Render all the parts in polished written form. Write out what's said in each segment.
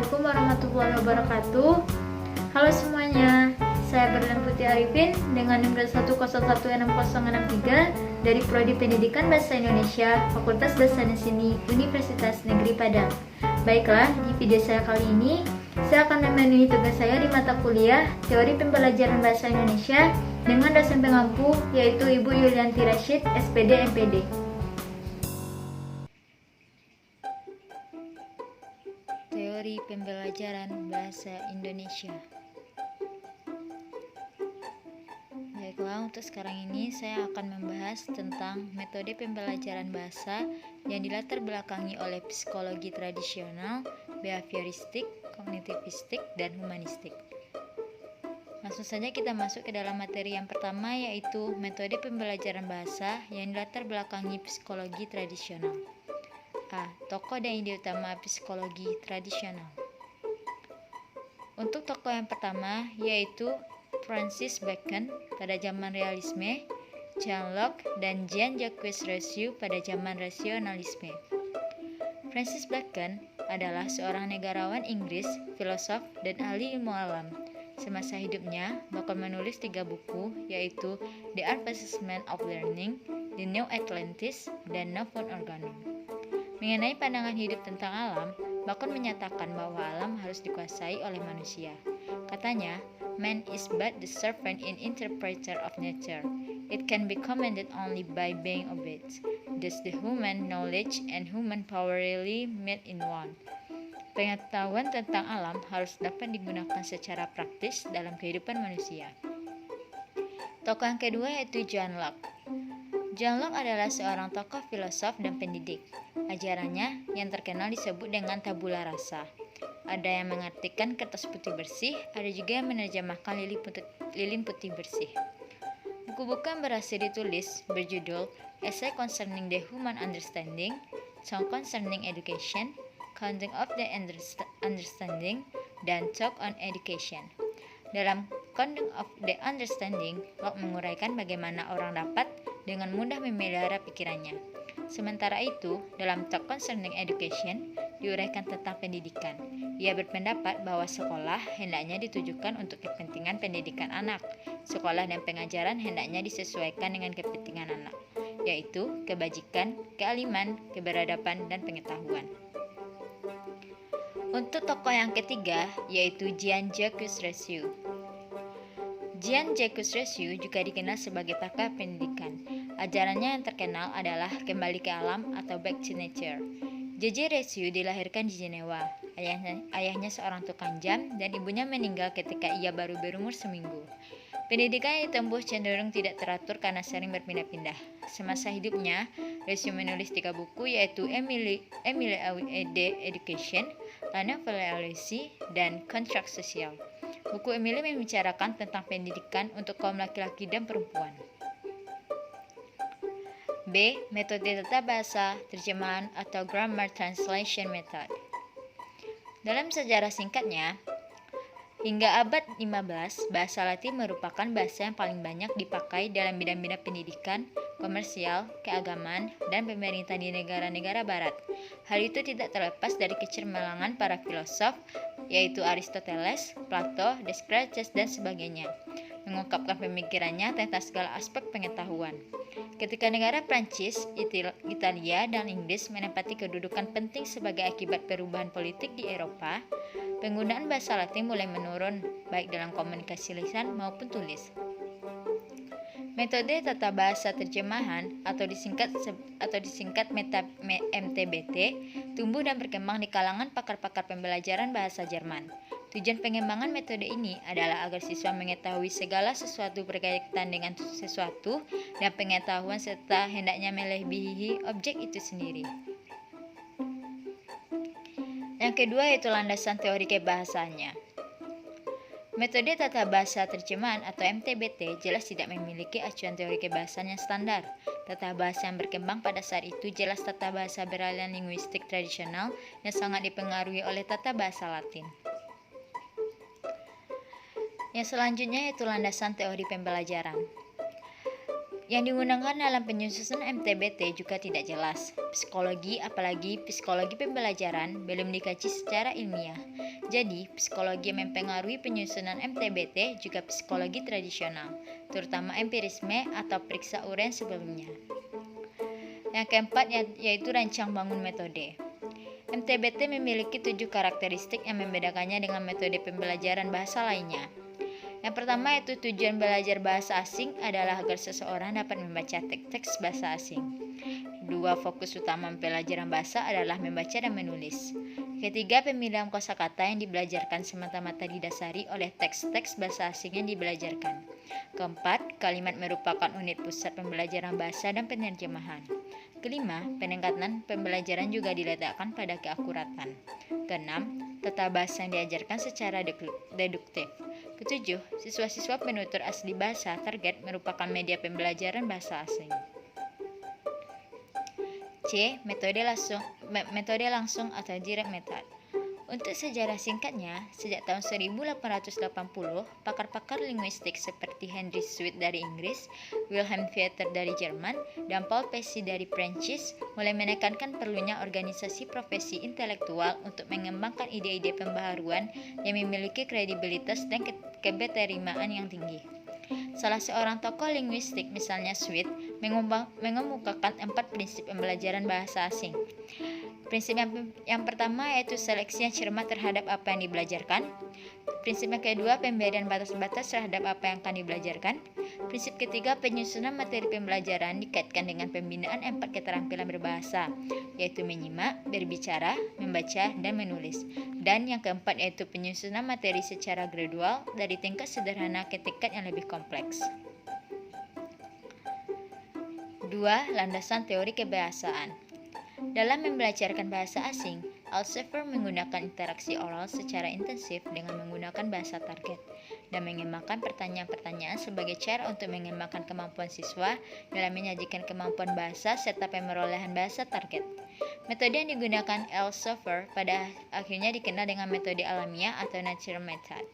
Assalamualaikum warahmatullahi wabarakatuh. Halo semuanya, saya Berlian Putri Arifin dengan nomor 1016063 dari Prodi Pendidikan Bahasa Indonesia, Fakultas Bahasa dan Seni, Universitas Negeri Padang. Baiklah, di video saya kali ini, saya akan memenuhi tugas saya di mata kuliah Teori Pembelajaran Bahasa Indonesia dengan dosen pengampu, yaitu Ibu Yulianti Rashid, SPD MPD. Teori Pembelajaran Bahasa Indonesia. Baiklah, untuk sekarang ini saya akan membahas tentang metode pembelajaran bahasa yang dilatar belakangi oleh psikologi tradisional, behavioristik, kognitivistik, dan humanistik. Langsung saja kita masuk ke dalam materi yang pertama, yaitu metode pembelajaran bahasa yang dilatar belakangi psikologi tradisional. A. Tokoh dan ide utama psikologi tradisional. Untuk tokoh yang pertama yaitu Francis Bacon pada zaman realisme, John Locke dan Jean-Jacques Rousseau pada zaman rasionalisme. Francis Bacon adalah seorang negarawan Inggris, filosof, dan ahli ilmu alam. Semasa hidupnya, Bacon menulis 3 buku, yaitu The Art Assessment of Learning, The New Atlantis, dan Novum Organum. Mengenai pandangan hidup tentang alam, Bacon menyatakan bahwa alam harus dikuasai oleh manusia. Katanya, man is but the servant and interpreter of nature. It can be commanded only by being obeyed. Thus the human knowledge and human power really meet in one. Pengetahuan tentang alam harus dapat digunakan secara praktis dalam kehidupan manusia. Tokoh yang kedua yaitu John Locke. John Locke adalah seorang tokoh filosof dan pendidik. Ajarannya yang terkenal disebut dengan tabula rasa. Ada yang mengartikan kertas putih bersih, ada juga yang menerjemahkan lilin putih bersih. Buku-buku yang berhasil ditulis berjudul Essay Concerning the Human Understanding, Song Concerning Education, Counting of the Understanding, dan Talk on Education. Dalam Counting of the Understanding, Locke menguraikan bagaimana orang dapat dengan mudah memelihara pikirannya. Sementara itu, dalam Talk Concerning Education, diuraikan tentang pendidikan. Ia berpendapat bahwa sekolah hendaknya ditujukan untuk kepentingan pendidikan anak. Sekolah dan pengajaran hendaknya disesuaikan dengan kepentingan anak, yaitu kebajikan, kealiman, keberadaban, dan pengetahuan. Untuk tokoh yang ketiga, yaitu Jean-Jacques Rousseau. Jean-Jacques Rousseau juga dikenal sebagai pakar pendidikan. Ajarannya yang terkenal adalah kembali ke alam atau back to nature. J.J. Rousseau dilahirkan di Jenewa. Ayahnya seorang tukang jam dan ibunya meninggal ketika ia baru berumur seminggu. Pendidikan yang ditempuh cenderung tidak teratur karena sering berpindah-pindah. Semasa hidupnya, Rousseau menulis 3 buku yaitu Emile de Education, La Nouvelle École, dan Contrat Social. Buku Emile membicarakan tentang pendidikan untuk kaum laki-laki dan perempuan. B. Metode tata bahasa, terjemahan atau grammar translation method. Dalam sejarah singkatnya, hingga abad 15, bahasa Latin merupakan bahasa yang paling banyak dipakai dalam bidang-bidang pendidikan, komersial, keagamaan, dan pemerintah di negara-negara barat. Hal itu tidak terlepas dari kecermelangan para filosof, yaitu Aristoteles, Plato, Descartes, dan sebagainya, mengungkapkan pemikirannya tentang segala aspek pengetahuan. Ketika negara Prancis, Italia, dan Inggris menempati kedudukan penting sebagai akibat perubahan politik di Eropa, penggunaan bahasa Latin mulai menurun, baik dalam komunikasi lisan maupun tulis. Metode tata bahasa terjemahan atau disingkat MTBT tumbuh dan berkembang di kalangan pakar-pakar pembelajaran bahasa Jerman. Tujuan pengembangan metode ini adalah agar siswa mengetahui segala sesuatu berkaitan dengan sesuatu dan pengetahuan serta hendaknya melebihi objek itu sendiri. Yang kedua yaitu landasan teori kebahasaannya. Metode tata bahasa terjemahan atau MTBT jelas tidak memiliki acuan teori kebahasaan yang standar. Tata bahasa yang berkembang pada saat itu jelas tata bahasa beralian linguistik tradisional yang sangat dipengaruhi oleh tata bahasa Latin. Yang selanjutnya yaitu landasan teori pembelajaran. Yang digunakan dalam penyusunan MTBT juga tidak jelas. Psikologi, apalagi psikologi pembelajaran, belum dikaji secara ilmiah. Jadi, psikologi yang mempengaruhi penyusunan MTBT juga psikologi tradisional, terutama empirisme atau periksa uren sebelumnya. Yang keempat yaitu rancang bangun metode. MTBT memiliki 7 karakteristik yang membedakannya dengan metode pembelajaran bahasa lainnya. Yang pertama yaitu tujuan belajar bahasa asing adalah agar seseorang dapat membaca teks bahasa asing. 2. Fokus utama pembelajaran bahasa adalah membaca dan menulis. Ketiga, pemilihan kosakata yang dibelajarkan semata-mata didasari oleh teks-teks bahasa asing yang dibelajarkan. Keempat, kalimat merupakan unit pusat pembelajaran bahasa dan penerjemahan. Kelima, peningkatan pembelajaran juga diletakkan pada keakuratan. Keenam, tata bahasa yang diajarkan secara deduktif. Ketujuh, siswa-siswa penutur asli bahasa target merupakan media pembelajaran bahasa asing. C. Metode langsung atau direct method. Untuk sejarah singkatnya, sejak tahun 1880, pakar-pakar linguistik seperti Henry Sweet dari Inggris, Wilhelm Vieter dari Jerman, dan Paul Pesci dari Prancis mulai menekankan perlunya organisasi profesi intelektual untuk mengembangkan ide-ide pembaharuan yang memiliki kredibilitas dan keberterimaan yang tinggi. Salah seorang tokoh linguistik, misalnya Sweet, mengemukakan 4 prinsip pembelajaran bahasa asing. Prinsip yang pertama yaitu seleksi yang cermat terhadap apa yang dibelajarkan. Prinsip yang kedua, pemberian batas-batas terhadap apa yang akan dibelajarkan. Prinsip ketiga, penyusunan materi pembelajaran dikaitkan dengan pembinaan 4 keterampilan berbahasa, yaitu menyimak, berbicara, membaca, dan menulis. Dan yang keempat yaitu penyusunan materi secara gradual dari tingkat sederhana ke tingkat yang lebih kompleks. 2. Landasan teori kebahasaan. Dalam membelajarkan bahasa asing, Alsever menggunakan interaksi oral secara intensif dengan menggunakan bahasa target dan mengembangkan pertanyaan-pertanyaan sebagai cara untuk mengembangkan kemampuan siswa dalam menyajikan kemampuan bahasa serta pemerolehan bahasa target. Metode yang digunakan Alsever pada akhirnya dikenal dengan metode alamiah atau natural method.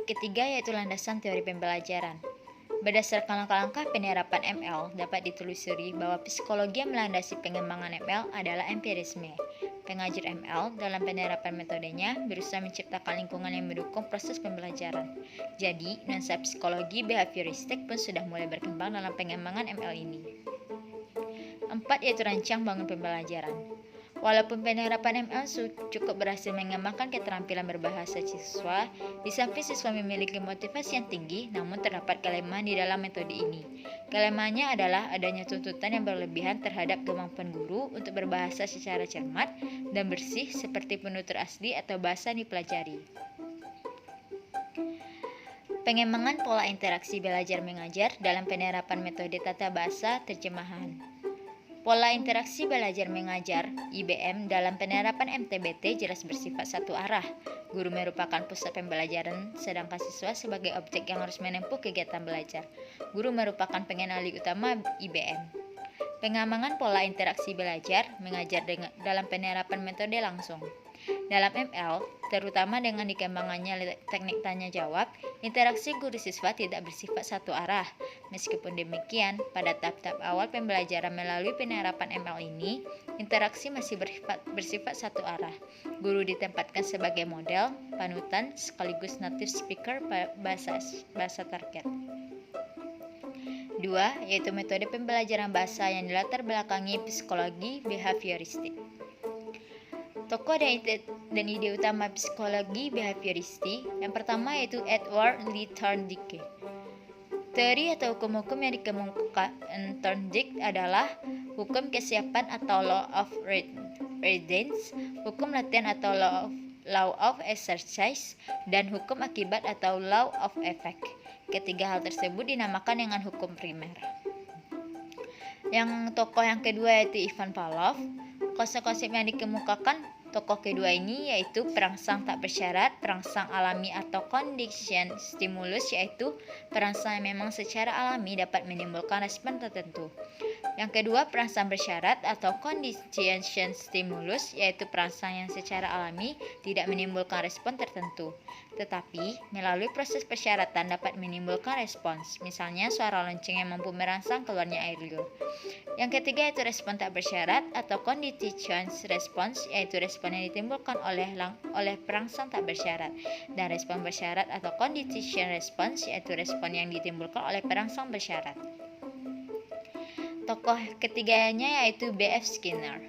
Ketiga yaitu landasan teori pembelajaran. Berdasarkan langkah-langkah penerapan ML, dapat ditelusuri bahwa psikologi yang melandasi pengembangan ML adalah empirisme. Pengajar ML dalam penerapan metodenya berusaha menciptakan lingkungan yang mendukung proses pembelajaran. Jadi, nuansa psikologi behavioristik pun sudah mulai berkembang dalam pengembangan ML ini. 4. Yaitu rancang bangun pembelajaran. Walaupun penerapan ML cukup berhasil mengembangkan keterampilan berbahasa siswa, di samping siswa memiliki motivasi yang tinggi, namun terdapat kelemahan di dalam metode ini. Kelemahannya adalah adanya tuntutan yang berlebihan terhadap kemampuan guru untuk berbahasa secara cermat dan bersih seperti penutur asli atau bahasa yang dipelajari. Pengembangan pola interaksi belajar mengajar dalam penerapan metode tata bahasa terjemahan. Pola interaksi belajar mengajar (IBM) dalam penerapan MTBT jelas bersifat satu arah. Guru merupakan pusat pembelajaran, sedangkan siswa sebagai objek yang harus menempuh kegiatan belajar. Guru merupakan pengendali utama IBM. Pengembangan pola interaksi belajar mengajar dalam penerapan metode langsung. Dalam ML, terutama dengan dikembangkannya teknik tanya jawab, interaksi guru siswa tidak bersifat satu arah. Meskipun demikian, pada tahap-tahap awal pembelajaran melalui penerapan ML ini, interaksi masih bersifat satu arah. Guru ditempatkan sebagai model, panutan, sekaligus native speaker bahasa target. 2. Yaitu metode pembelajaran bahasa yang dilatar belakangi psikologi behavioristik. Tokoh dan ide utama psikologi behavioristik yang pertama yaitu Edward Lee Thorndike. Teori atau hukum-hukum yang dikemukakan Thorndike adalah hukum kesiapan atau law of readiness, hukum latihan atau law of exercise, dan hukum akibat atau law of effect. Ketiga hal tersebut dinamakan dengan hukum primer. Yang tokoh yang kedua yaitu Ivan Pavlov. Konsep-konsep yang dikemukakan tokoh kedua ini yaitu perangsang tak bersyarat, perangsang alami atau condition stimulus, yaitu perangsang yang memang secara alami dapat menimbulkan respon tertentu. Yang kedua, perangsang bersyarat atau condition stimulus, yaitu perangsang yang secara alami tidak menimbulkan respon tertentu, tetapi melalui proses persyaratan dapat menimbulkan respons, misalnya suara lonceng yang mampu merangsang keluarnya air liur. Yang ketiga yaitu respon tak bersyarat atau condition response, yaitu respon yang ditimbulkan oleh perangsang tak bersyarat, dan respon bersyarat atau condition response, yaitu respon yang ditimbulkan oleh perangsang bersyarat. Tokoh ketiganya yaitu B.F. Skinner.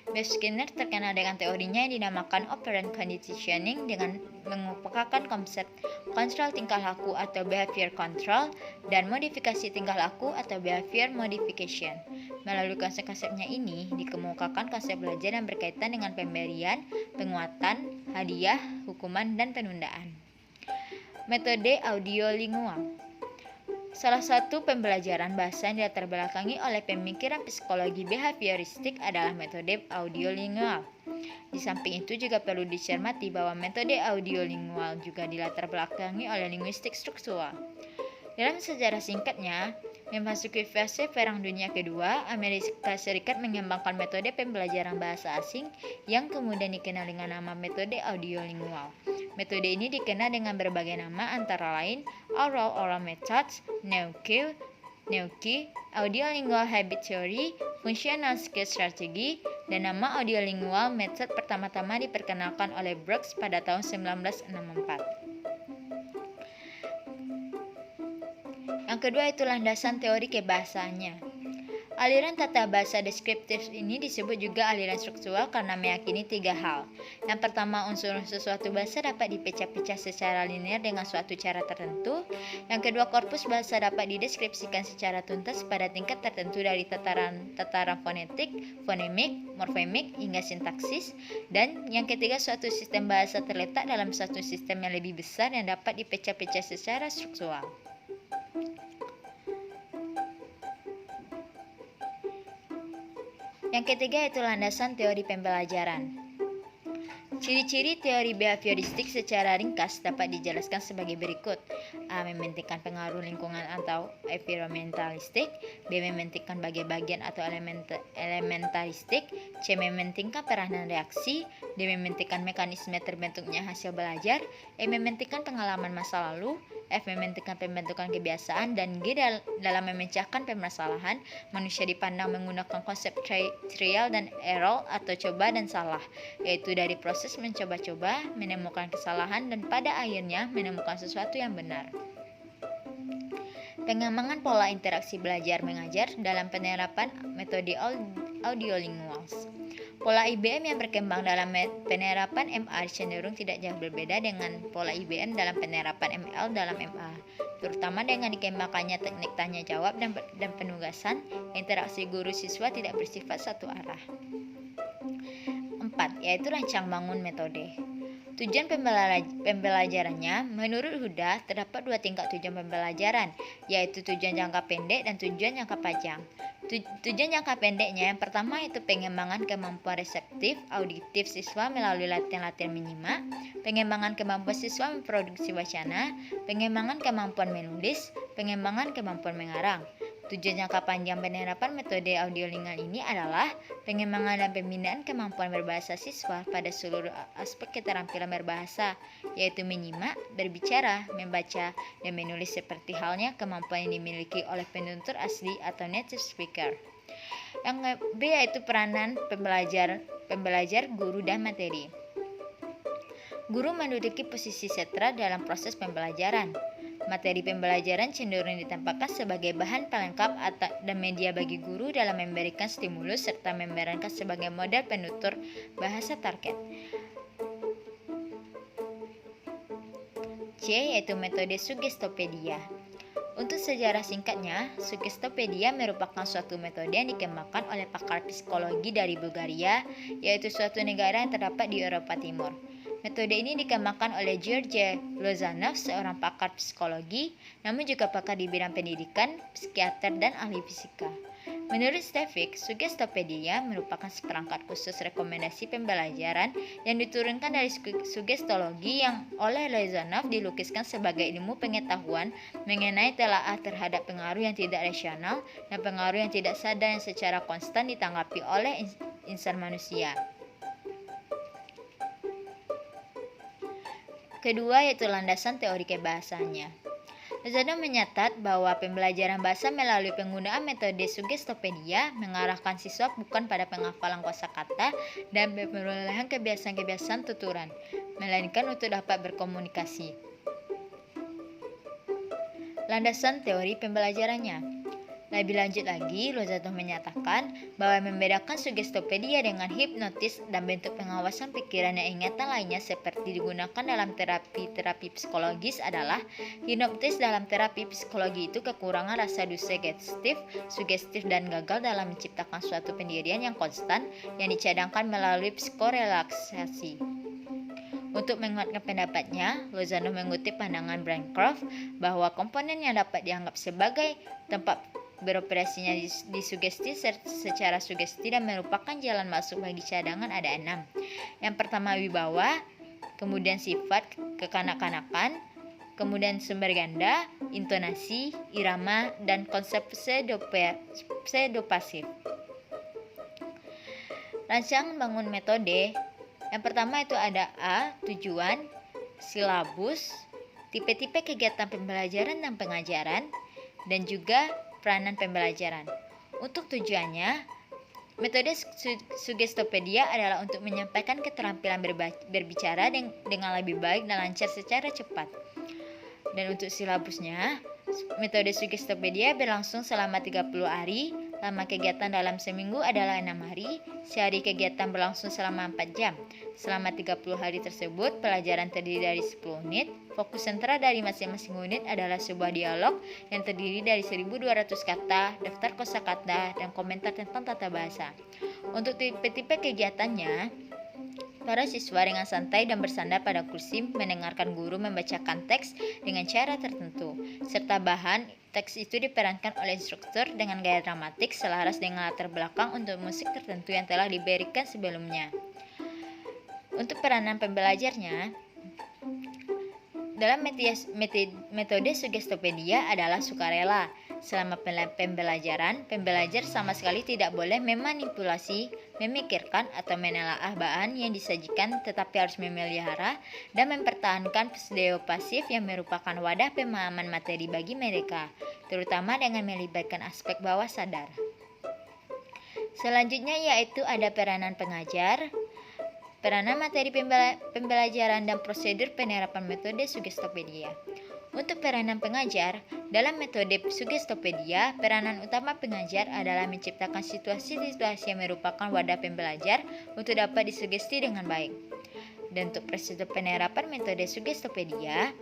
B.F. Skinner terkenal dengan teorinya yang dinamakan operant conditioning dengan mengemukakan konsep kontrol tingkah laku atau behavior control dan modifikasi tingkah laku atau behavior modification. Melalui konsep-konsepnya ini dikemukakan konsep belajar yang berkaitan dengan pemberian, penguatan, hadiah, hukuman, dan penundaan. Metode audiolingual. Salah satu pembelajaran bahasa yang dilatar belakangi oleh pemikiran psikologi behavioristik adalah metode audiolingual. Di samping itu juga perlu dicermati bahwa metode audiolingual juga dilatar belakangi oleh linguistik struktural. Dalam sejarah singkatnya, memasuki fase Perang Dunia Kedua, Amerika Serikat mengembangkan metode pembelajaran bahasa asing yang kemudian dikenal dengan nama metode audiolingual. Metode ini dikenal dengan berbagai nama antara lain Oral Methods, Neuque, Audiolingual Habit Theory, Functional Skill Strategy, dan nama Audiolingual Method pertama-tama diperkenalkan oleh Brooks pada tahun 1964. Yang kedua itu landasan teori kebahasaannya. Aliran tata bahasa deskriptif ini disebut juga aliran struktural karena meyakini tiga hal. Yang pertama, unsur-unsur suatu bahasa dapat dipecah-pecah secara linear dengan suatu cara tertentu. Yang kedua, korpus bahasa dapat dideskripsikan secara tuntas pada tingkat tertentu dari tataran fonetik, fonemik, morfemik, hingga sintaksis. Dan yang ketiga, suatu sistem bahasa terletak dalam suatu sistem yang lebih besar yang dapat dipecah-pecah secara struktural. Yang ketiga yaitu landasan teori pembelajaran. Ciri-ciri teori behavioristik secara ringkas dapat dijelaskan sebagai berikut. A. Mementingkan pengaruh lingkungan atau environmentalistik. B. Mementingkan bagian-bagian atau elementaristik. C. Mementingkan peranan reaksi. D. Mementingkan mekanisme terbentuknya hasil belajar. E. Mementingkan pengalaman masa lalu. F. Mementingkan pembentukan kebiasaan. Dan G. Dalam memecahkan permasalahan, manusia dipandang menggunakan konsep trial dan error atau coba dan salah, yaitu dari proses mencoba-coba, menemukan kesalahan, dan pada akhirnya menemukan sesuatu yang benar. Pengembangan pola interaksi belajar-mengajar dalam penerapan metode audiolinguals. Pola IBM yang berkembang dalam penerapan MA cenderung tidak jauh berbeda dengan pola IBM dalam penerapan ML dalam MA, terutama dengan dikembangkannya teknik tanya jawab dan penugasan. Interaksi guru siswa tidak bersifat satu arah. 4. Yaitu rancang bangun metode. Tujuan pembelajarannya, menurut Huda, terdapat dua tingkat tujuan pembelajaran, yaitu tujuan jangka pendek dan tujuan jangka panjang. Tujuan jangka pendeknya yang pertama yaitu pengembangan kemampuan reseptif auditif siswa melalui latihan-latihan menyimak, pengembangan kemampuan siswa memproduksi wacana, pengembangan kemampuan menulis, pengembangan kemampuan mengarang. Tujuan jangka panjang penerapan metode audiolingual ini adalah pengembangan dan pembinaan kemampuan berbahasa siswa pada seluruh aspek keterampilan berbahasa, yaitu menyimak, berbicara, membaca, dan menulis seperti halnya kemampuan yang dimiliki oleh penutur asli atau native speaker. Yang B yaitu peranan pembelajar, guru, dan materi. Guru menduduki posisi sentral dalam proses pembelajaran. Materi pembelajaran cenderung ditempatkan sebagai bahan pelengkap dan media bagi guru dalam memberikan stimulus serta memerankan sebagai model penutur bahasa target. C yaitu metode Suggestopedia. Untuk sejarah singkatnya, Suggestopedia merupakan suatu metode yang dikembangkan oleh pakar psikologi dari Bulgaria, yaitu suatu negara yang terdapat di Eropa Timur. Metode ini dikembangkan oleh George Lozanov, seorang pakar psikologi, namun juga pakar di bidang pendidikan, psikiater, dan ahli fisika. Menurut Stefik, Sugestopedia merupakan seperangkat khusus rekomendasi pembelajaran yang diturunkan dari sugestologi yang oleh Lozanov dilukiskan sebagai ilmu pengetahuan mengenai telaah terhadap pengaruh yang tidak rasional dan pengaruh yang tidak sadar yang secara konstan ditanggapi oleh insan manusia. Kedua yaitu landasan teori kebahasanya. Lozanov menyatat bahwa pembelajaran bahasa melalui penggunaan metode Sugestopedia mengarahkan siswa bukan pada penghafalan kosakata dan perolehan kebiasaan-kebiasaan tuturan, melainkan untuk dapat berkomunikasi. Landasan teori pembelajarannya. Lebih lanjut lagi, Lozanov menyatakan bahwa membedakan Sugestopedia dengan hipnotis dan bentuk pengawasan pikiran dan ingatan lainnya seperti digunakan dalam terapi psikologis adalah hipnotis dalam terapi psikologi itu kekurangan rasa sugestif dan gagal dalam menciptakan suatu pendirian yang konstan yang dicadangkan melalui psikorelaksasi. Untuk menguatkan pendapatnya, Lozanov mengutip pandangan Bancroft bahwa komponen yang dapat dianggap sebagai tempat beroperasinya di sugesti secara sugesti dan merupakan jalan masuk bagi cadangan ada 6. Yang pertama wibawa, kemudian sifat kekanak-kanakan, kemudian sumber ganda, intonasi, irama, dan konsep pseudopasif. Rancang bangun metode. Yang pertama itu ada A. Tujuan, silabus, tipe-tipe kegiatan pembelajaran dan pengajaran, dan juga peranan pembelajaran. Untuk tujuannya, metode Sugestopedia adalah untuk menyampaikan keterampilan berbicara dengan lebih baik dan lancar secara cepat. Dan untuk silabusnya, metode Sugestopedia berlangsung selama 30 hari, lama kegiatan dalam seminggu adalah 6 hari, sehari kegiatan berlangsung selama 4 jam. Selama 30 hari tersebut, pelajaran terdiri dari 10 unit. Fokus sentra dari masing-masing unit adalah sebuah dialog yang terdiri dari 1.200 kata, daftar kosakata, dan komentar tentang tata bahasa. Untuk tipe-tipe kegiatannya, para siswa dengan santai dan bersandar pada kursi mendengarkan guru membacakan teks dengan cara tertentu, serta bahan teks itu diperankan oleh instruktur dengan gaya dramatik selaras dengan latar belakang untuk musik tertentu yang telah diberikan sebelumnya. Untuk peranan pembelajarnya, dalam metode Sugestopedia adalah sukarela. Selama pembelajaran, pembelajar sama sekali tidak boleh memanipulasi, memikirkan, atau menelaah bahan yang disajikan, tetapi harus memelihara dan mempertahankan pseudopasif yang merupakan wadah pemahaman materi bagi mereka, terutama dengan melibatkan aspek bawah sadar. Selanjutnya yaitu ada peranan pengajar, peranan materi pembelajaran, dan prosedur penerapan metode Sugestopedia. Untuk peranan pengajar, dalam metode Sugestopedia, peranan utama pengajar adalah menciptakan situasi-situasi yang merupakan wadah pembelajar untuk dapat disugesti dengan baik. Dan untuk prosedur penerapan metode Sugestopedia,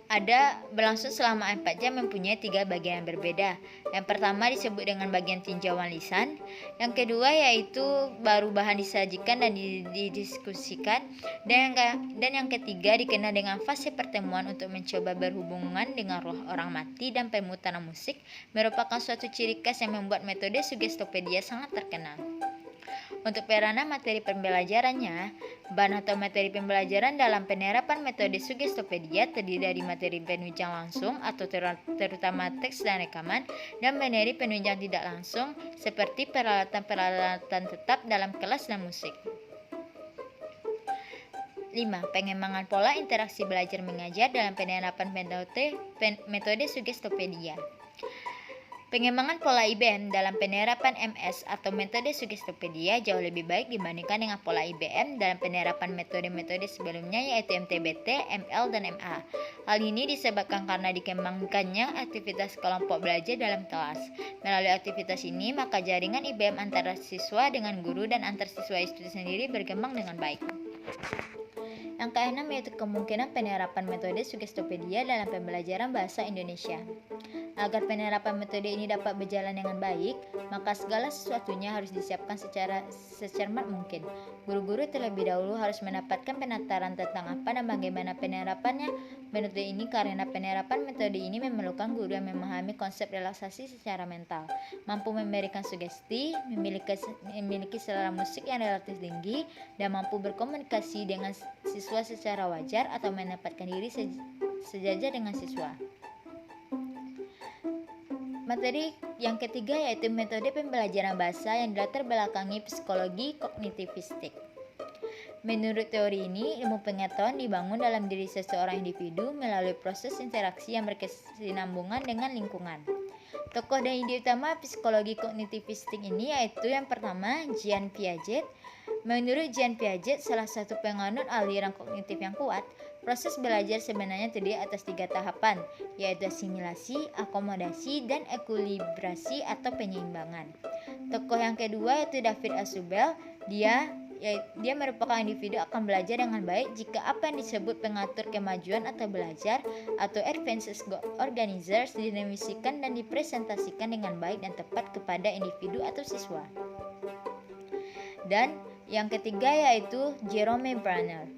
ada berlangsung selama 4 jam mempunyai 3 bagian yang berbeda. Yang pertama disebut dengan bagian tinjauan lisan. Yang kedua yaitu baru bahan disajikan dan didiskusikan. Dan yang ketiga dikenal dengan fase pertemuan untuk mencoba berhubungan dengan roh orang mati dan pemutaran musik merupakan suatu ciri khas yang membuat metode Sugestopedia sangat terkenal. Untuk peranan materi pembelajarannya, bahan atau materi pembelajaran dalam penerapan metode Sugestopedia terdiri dari materi penunjang langsung atau terutama teks dan rekaman, dan materi penunjang tidak langsung seperti peralatan-peralatan tetap dalam kelas dan musik. 5. Pengembangan pola interaksi belajar mengajar dalam penerapan metode Sugestopedia. Pengembangan pola IBM dalam penerapan MS atau metode Sugestopedia jauh lebih baik dibandingkan dengan pola IBM dalam penerapan metode-metode sebelumnya yaitu MTBT, ML, dan MA. Hal ini disebabkan karena dikembangkannya aktivitas kelompok belajar dalam kelas. Melalui aktivitas ini, maka jaringan IBM antara siswa dengan guru dan antar siswa itu sendiri berkembang dengan baik. Yang keenam yaitu kemungkinan penerapan metode Sugestopedia dalam pembelajaran bahasa Indonesia. Agar penerapan metode ini dapat berjalan dengan baik, maka segala sesuatunya harus disiapkan secara secermat mungkin. Guru-guru terlebih dahulu harus mendapatkan penataran tentang apa dan bagaimana penerapannya metode ini, karena penerapan metode ini memerlukan guru yang memahami konsep relaksasi secara mental, mampu memberikan sugesti, memiliki selera musik yang relatif tinggi, dan mampu berkomunikasi dengan siswa secara wajar atau menempatkan diri sejajar dengan siswa. Materi yang ketiga yaitu metode pembelajaran bahasa yang dilatar belakangi psikologi kognitivistik. Menurut teori ini, ilmu pengetahuan dibangun dalam diri seseorang individu melalui proses interaksi yang berkesinambungan dengan lingkungan. Tokoh dan ide utama psikologi kognitivistik ini yaitu yang pertama, Jean Piaget. Menurut Jean Piaget, salah satu penganut aliran kognitif yang kuat, proses belajar sebenarnya terdiri atas 3 tahapan, yaitu asimilasi, akomodasi, dan ekuilibrasi atau penyeimbangan. Tokoh yang kedua yaitu David Ausubel. Dia merupakan individu akan belajar dengan baik jika apa yang disebut pengatur kemajuan atau belajar atau advances organizers dinamisikan dan dipresentasikan dengan baik dan tepat kepada individu atau siswa. Dan yang ketiga yaitu Jerome Bruner.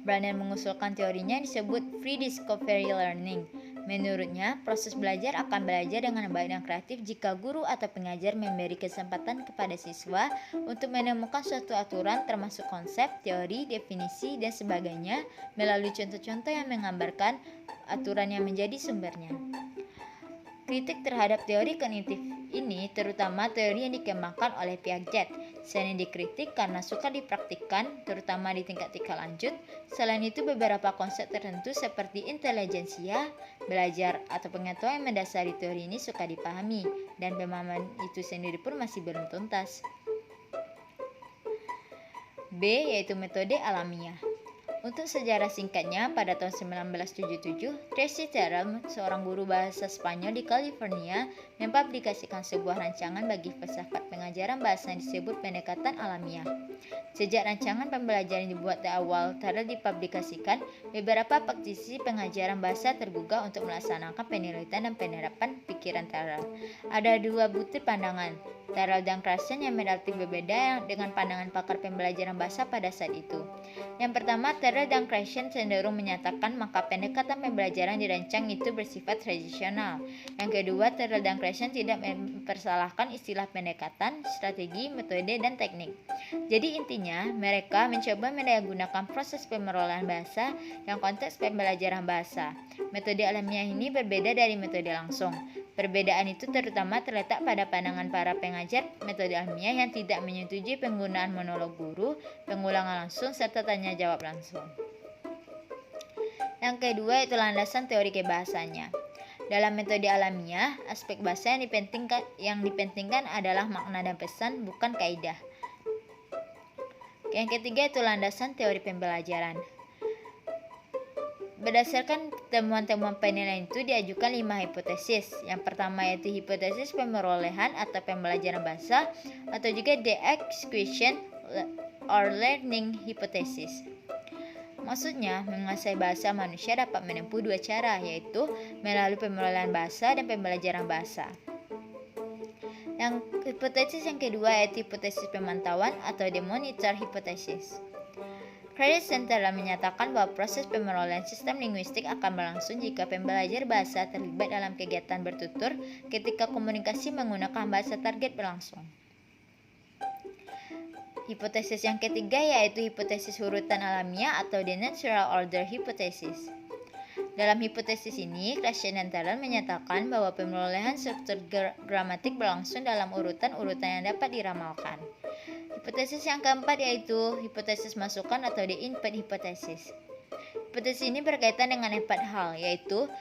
Bruner mengusulkan teorinya yang disebut free discovery learning. Menurutnya, proses belajar akan belajar dengan baik dan kreatif jika guru atau pengajar memberi kesempatan kepada siswa untuk menemukan suatu aturan termasuk konsep, teori, definisi, dan sebagainya melalui contoh-contoh yang menggambarkan aturan yang menjadi sumbernya. Kritik terhadap teori kognitif ini terutama teori yang dikembangkan oleh Piaget. Selain dikritik karena suka dipraktikkan, terutama di tingkat-tingkat lanjut. Selain itu, beberapa konsep tertentu seperti intelijensia, belajar, atau pengetahuan yang mendasari teori ini suka dipahami, dan pemahaman itu sendiri pun masih belum tuntas. B. Yaitu metode alamiah. Untuk sejarah singkatnya, pada tahun 1977, Tracy Terrell, seorang guru bahasa Spanyol di California, mempublikasikan sebuah rancangan bagi filsafat pengajaran bahasa yang disebut pendekatan alamiah. Sejak rancangan pembelajaran dibuat di awal Terrell dipublikasikan, beberapa praktisi pengajaran bahasa tergugah untuk melaksanakan penelitian dan penerapan pikiran Terrell. Ada 2 butir pandangan, Terrell dan Krashen, yang relatif berbeda dengan pandangan pakar pembelajaran bahasa pada saat itu. Yang pertama, Terrell dan Krashen cenderung menyatakan maka pendekatan pembelajaran dirancang itu bersifat tradisional. Yang kedua, Terrell dan Krashen tidak mempersalahkan istilah pendekatan, strategi, metode, dan teknik. Jadi intinya, mereka mencoba mendayagunakan proses pemerolehan bahasa yang konteks pembelajaran bahasa. Metode alamiah ini berbeda dari metode langsung. Perbedaan itu terutama terletak pada pandangan para pengajar metode alamiah yang tidak menyetujui penggunaan monolog guru, pengulangan langsung, serta tanya jawab langsung. Yang kedua yaitu landasan teori kebahasanya. Dalam metode alamiah, aspek bahasa yang dipentingkan adalah makna dan pesan, bukan kaidah. Yang ketiga itu landasan teori pembelajaran. Berdasarkan temuan-temuan penilaian itu diajukan 5 hipotesis. Yang pertama yaitu hipotesis pemerolehan atau pembelajaran bahasa, atau juga the acquisition or learning hypothesis. Maksudnya, menguasai bahasa manusia dapat menempuh 2 cara, yaitu melalui pemerolehan bahasa dan pembelajaran bahasa. Yang hipotesis yang kedua yaitu hipotesis pemantauan atau the monitor hypothesis. Credit Center menyatakan bahwa proses pemerolehan sistem linguistik akan berlangsung jika pembelajar bahasa terlibat dalam kegiatan bertutur ketika komunikasi menggunakan bahasa target berlangsung. Hipotesis yang ketiga yaitu hipotesis urutan alamiah atau the natural order hypothesis. Dalam hipotesis ini, Krashen dan Terrell menyatakan bahwa pemerolehan struktur gramatik berlangsung dalam urutan-urutan yang dapat diramalkan. Hipotesis yang keempat yaitu hipotesis masukan atau the input hypothesis. Hipotesis ini berkaitan dengan 4 hal, yaitu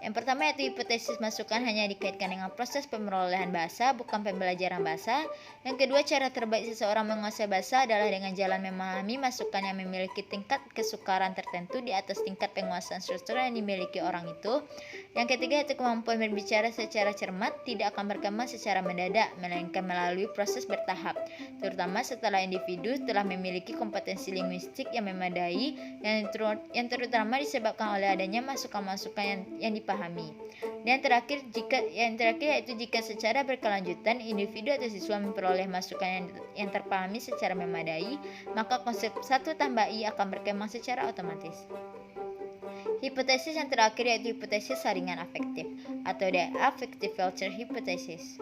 yang pertama yaitu hipotesis masukan hanya dikaitkan dengan proses pemerolehan bahasa, bukan pembelajaran bahasa. Yang kedua, cara terbaik seseorang menguasai bahasa adalah dengan jalan memahami masukan yang memiliki tingkat kesukaran tertentu di atas tingkat penguasaan struktural yang dimiliki orang itu. Yang ketiga yaitu kemampuan berbicara secara cermat tidak akan berkembang secara mendadak, melainkan melalui proses bertahap, terutama setelah individu telah memiliki kompetensi linguistik yang memadai, yang terutama disebabkan oleh adanya masukan-masukan yang dipahami dipahami. Dan yang terakhir yaitu jika secara berkelanjutan individu atau siswa memperoleh masukan yang terpahami secara memadai, maka konsep 1 tambah I akan berkembang secara otomatis. Hipotesis yang terakhir yaitu hipotesis saringan afektif atau the affective filter hypothesis.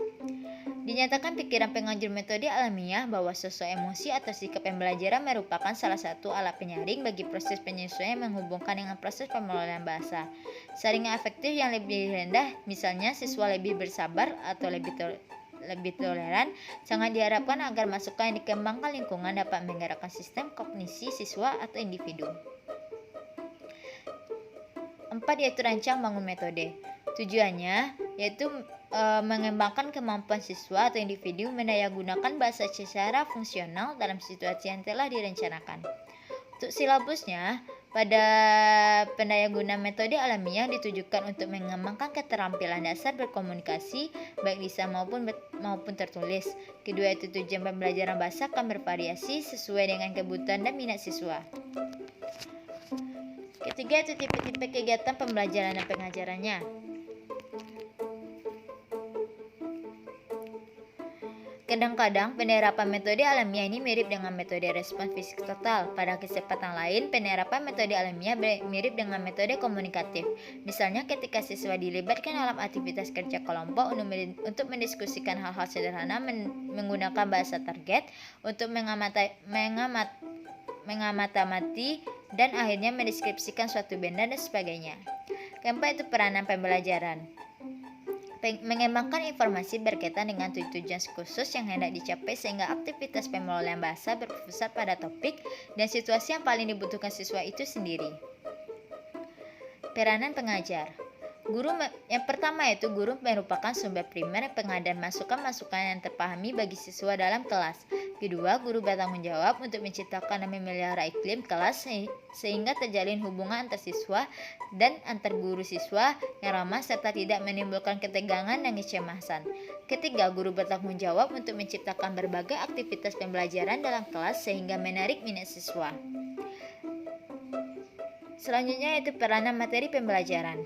Dinyatakan pikiran penganjur metode alamiah bahwa sosok emosi atau sikap pembelajaran merupakan salah satu alat penyaring bagi proses penyesuaian yang menghubungkan dengan proses pemodelan bahasa. Saringan afektif yang lebih rendah, misalnya siswa lebih bersabar atau lebih toleran, sangat diharapkan agar masukan yang dikembangkan lingkungan dapat menggerakkan sistem kognisi siswa atau individu. 4 yaitu rancang bangun metode. Tujuannya yaitu mengembangkan kemampuan siswa atau individu mendayagunakan bahasa secara fungsional dalam situasi yang telah direncanakan. Untuk silabusnya, pada pendayagunaan metode alamiah ditujukan untuk mengembangkan keterampilan dasar berkomunikasi baik lisan maupun tertulis. Kedua itu tujuan pembelajaran bahasa akan bervariasi sesuai dengan kebutuhan dan minat siswa. Ketiga itu tipe-tipe kegiatan pembelajaran dan pengajarannya. Kadang-kadang penerapan metode alamiah ini mirip dengan metode respons fisik total. Pada kesempatan lain, penerapan metode alamiah mirip dengan metode komunikatif. Misalnya ketika siswa dilibatkan dalam aktivitas kerja kelompok untuk mendiskusikan hal-hal sederhana menggunakan bahasa target untuk mengamati dan akhirnya mendeskripsikan suatu benda dan sebagainya. Keempat itu peranan pembelajaran. Mengembangkan informasi berkaitan dengan tujuan khusus yang hendak dicapai sehingga aktivitas pemodelan bahasa berpusat pada topik dan situasi yang paling dibutuhkan siswa itu sendiri. Peranan pengajar. Yang pertama yaitu guru merupakan sumber primer pengadaan masukan-masukan yang terpahami bagi siswa dalam kelas. Kedua, guru bertanggung jawab untuk menciptakan dan memelihara iklim kelas sehingga terjalin hubungan antar siswa dan antar guru siswa yang ramah serta tidak menimbulkan ketegangan dan kecemasan. Ketiga, guru bertanggung jawab untuk menciptakan berbagai aktivitas pembelajaran dalam kelas sehingga menarik minat siswa. Selanjutnya yaitu peranan materi pembelajaran.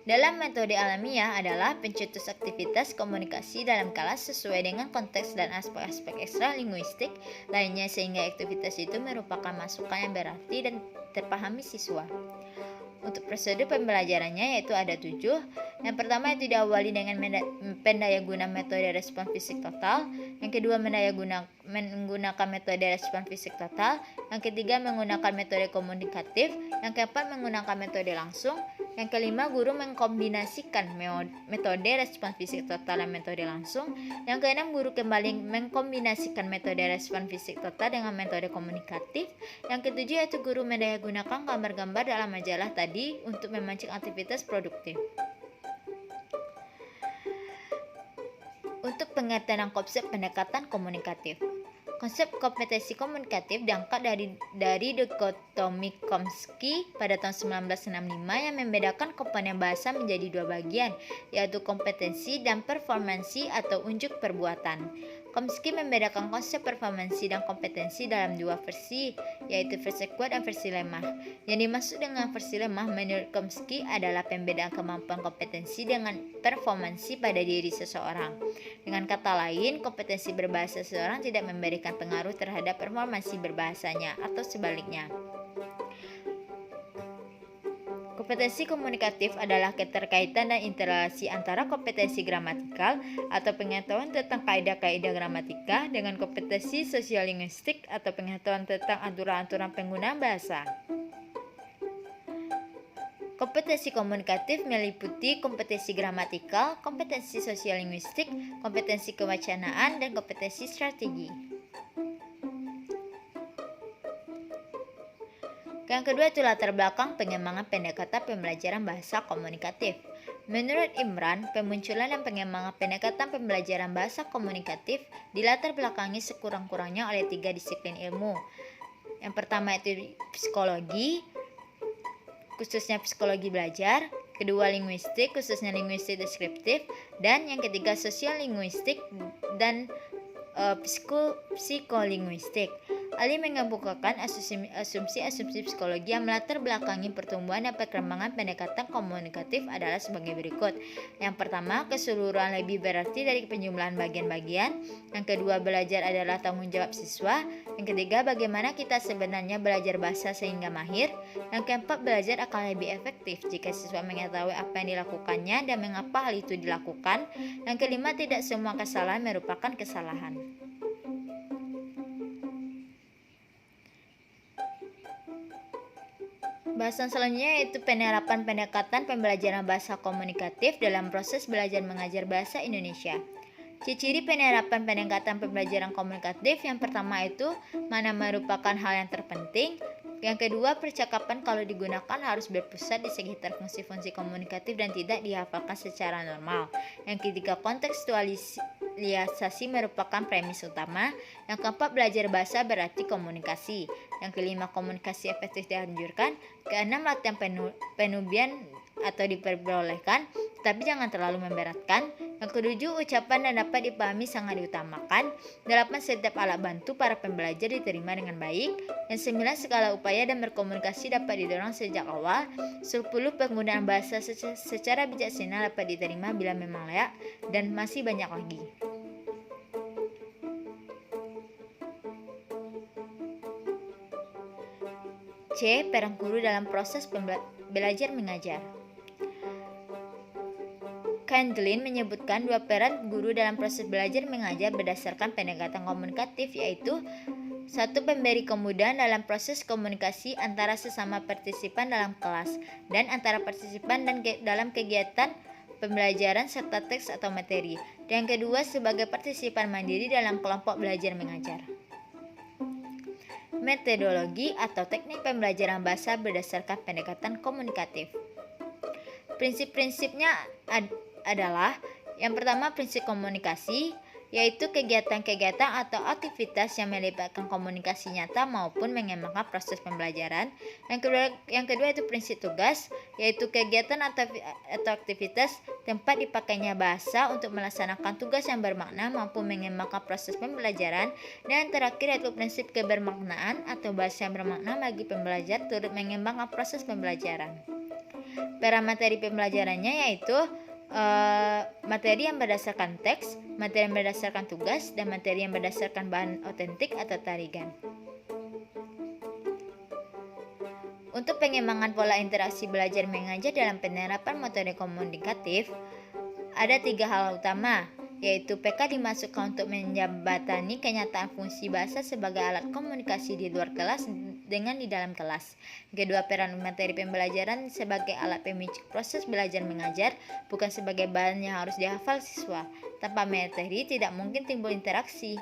Dalam metode alamiah adalah pencetus aktivitas komunikasi dalam kelas sesuai dengan konteks dan aspek-aspek ekstra linguistik lainnya sehingga aktivitas itu merupakan masukan yang berarti dan terpahami siswa. Untuk prosedur pembelajarannya yaitu ada 7. Yang pertama itu diawali dengan pendayagunaan metode respons fisik total. Yang kedua menggunakan metode respons fisik total. Yang ketiga menggunakan metode komunikatif. Yang keempat menggunakan metode langsung. Yang kelima, guru mengkombinasikan metode respons fisik total dan metode langsung. Yang keenam, guru kembali mengkombinasikan metode respons fisik total dengan metode komunikatif. Yang ketujuh, yaitu guru mendayagunakan gambar-gambar dalam majalah tadi untuk memancing aktivitas produktif. Untuk pengertian dan konsep pendekatan komunikatif. Konsep kompetensi komunikatif diangkat dari dikotomi Chomsky pada tahun 1965 yang membedakan komponen bahasa menjadi 2 bagian, yaitu kompetensi dan performansi atau unjuk perbuatan. Chomsky membedakan konsep performansi dan kompetensi dalam 2 versi, yaitu versi kuat dan versi lemah. Yang dimaksud dengan versi lemah menurut Chomsky adalah pembedaan kemampuan kompetensi dengan performansi pada diri seseorang. Dengan kata lain, kompetensi berbahasa seseorang tidak memberikan pengaruh terhadap performansi berbahasanya atau sebaliknya. Kompetensi komunikatif adalah keterkaitan dan interelasi antara kompetensi gramatikal atau pengetahuan tentang kaidah-kaidah gramatika dengan kompetensi sosiolinguistik atau pengetahuan tentang aturan-aturan penggunaan bahasa. Kompetensi komunikatif meliputi kompetensi gramatikal, kompetensi sosiolinguistik, kompetensi kewacanaan, dan kompetensi strategi. Yang kedua itu latar belakang pengembangan pendekatan pembelajaran bahasa komunikatif. Menurut Imran, pemunculan dan pengembangan pendekatan pembelajaran bahasa komunikatif dilatar belakangi sekurang-kurangnya oleh 3 disiplin ilmu. Yang pertama itu psikologi, khususnya psikologi belajar. Kedua linguistik, khususnya linguistik deskriptif. Dan yang ketiga sosiolinguistik dan psikolinguistik. Ali mengemukakan asumsi-asumsi psikologi yang melatar belakangi pertumbuhan dan perkembangan pendekatan komunikatif adalah sebagai berikut. Yang pertama, keseluruhan lebih berarti dari penjumlahan bagian-bagian. Yang kedua, belajar adalah tanggung jawab siswa. Yang ketiga, bagaimana kita sebenarnya belajar bahasa sehingga mahir. Yang keempat, belajar akan lebih efektif jika siswa mengetahui apa yang dilakukannya dan mengapa hal itu dilakukan. Yang kelima, tidak semua kesalahan merupakan kesalahan. Bahasan selanjutnya yaitu penerapan pendekatan pembelajaran bahasa komunikatif dalam proses belajar mengajar bahasa Indonesia. Ciri-ciri penerapan pendekatan pembelajaran komunikatif yang pertama itu mana merupakan hal yang terpenting. Yang kedua, percakapan kalau digunakan harus berpusat di sekitar fungsi-fungsi komunikatif dan tidak dihafalkan secara normal. Yang ketiga, kontekstualisasi merupakan premis utama. Yang keempat, belajar bahasa berarti komunikasi. Yang kelima, komunikasi efektif dianjurkan. Keenam, latihan penubian atau diperbolehkan, tapi jangan terlalu memberatkan. Yang ketujuh, ucapan dan dapat dipahami sangat diutamakan. 8. Setiap alat bantu para pembelajar diterima dengan baik. Yang 9. Segala upaya dan berkomunikasi dapat didorong sejak awal. 10. Penggunaan bahasa secara bijaksana dapat diterima bila memang layak. Dan masih banyak lagi. C. Peran guru dalam proses belajar mengajar. Candlin menyebutkan dua peran guru dalam proses belajar mengajar berdasarkan pendekatan komunikatif, yaitu 1. Pemberi kemudahan dalam proses komunikasi antara sesama partisipan dalam kelas dan antara partisipan dan dalam kegiatan pembelajaran serta teks atau materi. Dan yang kedua, sebagai partisipan mandiri dalam kelompok belajar mengajar. Metodologi atau teknik pembelajaran bahasa berdasarkan pendekatan komunikatif. Prinsip-prinsipnya adalah yang pertama, prinsip komunikasi, yaitu kegiatan-kegiatan atau aktivitas yang melibatkan komunikasi nyata maupun mengembangkan proses pembelajaran. Yang kedua itu prinsip tugas, yaitu kegiatan atau aktivitas tempat dipakainya bahasa untuk melaksanakan tugas yang bermakna maupun mengembangkan proses pembelajaran. Dan yang terakhir yaitu prinsip kebermaknaan atau bahasa yang bermakna bagi pembelajar turut mengembangkan proses pembelajaran. Peran materi pembelajarannya yaitu materi yang berdasarkan teks, materi yang berdasarkan tugas, dan materi yang berdasarkan bahan otentik atau tarigan. Untuk pengembangan pola interaksi belajar mengajar dalam penerapan metode komunikatif, ada 3 hal utama, yaitu PK dimasukkan untuk menjembatani kenyataan fungsi bahasa sebagai alat komunikasi di luar kelas dengan di dalam kelas. Kedua, peran materi pembelajaran sebagai alat pemicu proses belajar mengajar, bukan sebagai bahan yang harus dihafal siswa. Tanpa materi tidak mungkin timbul interaksi.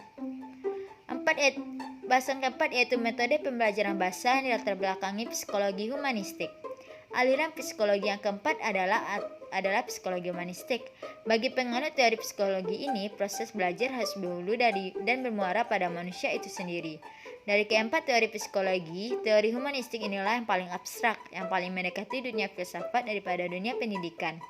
Bahasan keempat yaitu metode pembelajaran bahasa yang dilatar belakangi psikologi humanistik. Aliran psikologi yang keempat adalah psikologi humanistik. Bagi penganut teori psikologi ini, proses belajar harus berhulu dari dan bermuara pada manusia itu sendiri. Dari keempat teori psikologi, teori humanistik inilah yang paling abstrak, yang paling mendekati dunia filsafat daripada dunia pendidikan.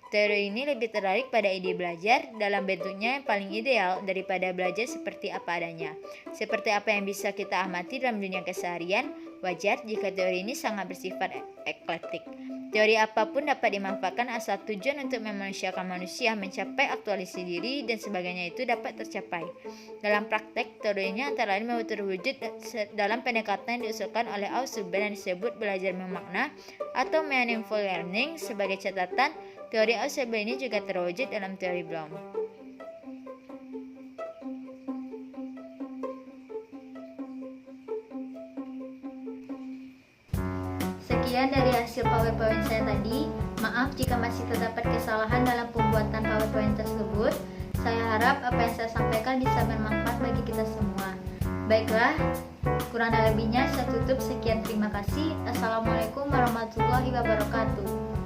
Teori ini lebih tertarik pada ide belajar dalam bentuknya yang paling ideal daripada belajar seperti apa adanya. Seperti apa yang bisa kita amati dalam dunia keseharian, wajar jika teori ini sangat bersifat eklektik. Teori apapun dapat dimanfaatkan asal tujuan untuk memanusiakan manusia, mencapai aktualisasi diri dan sebagainya itu dapat tercapai. Dalam praktek, teorinya antara lain terwujud dalam pendekatan yang diusulkan oleh Ausubel yang disebut belajar memakna atau meaningful learning. Sebagai catatan, teori Ausubel ini juga terwujud dalam teori Bloom. Sekian dari hasil PowerPoint saya tadi. Maaf jika masih terdapat kesalahan dalam pembuatan PowerPoint tersebut. Saya harap apa yang saya sampaikan bisa bermanfaat bagi kita semua. Baiklah, kurang dan lebihnya saya tutup. Sekian, terima kasih. Assalamualaikum warahmatullahi wabarakatuh.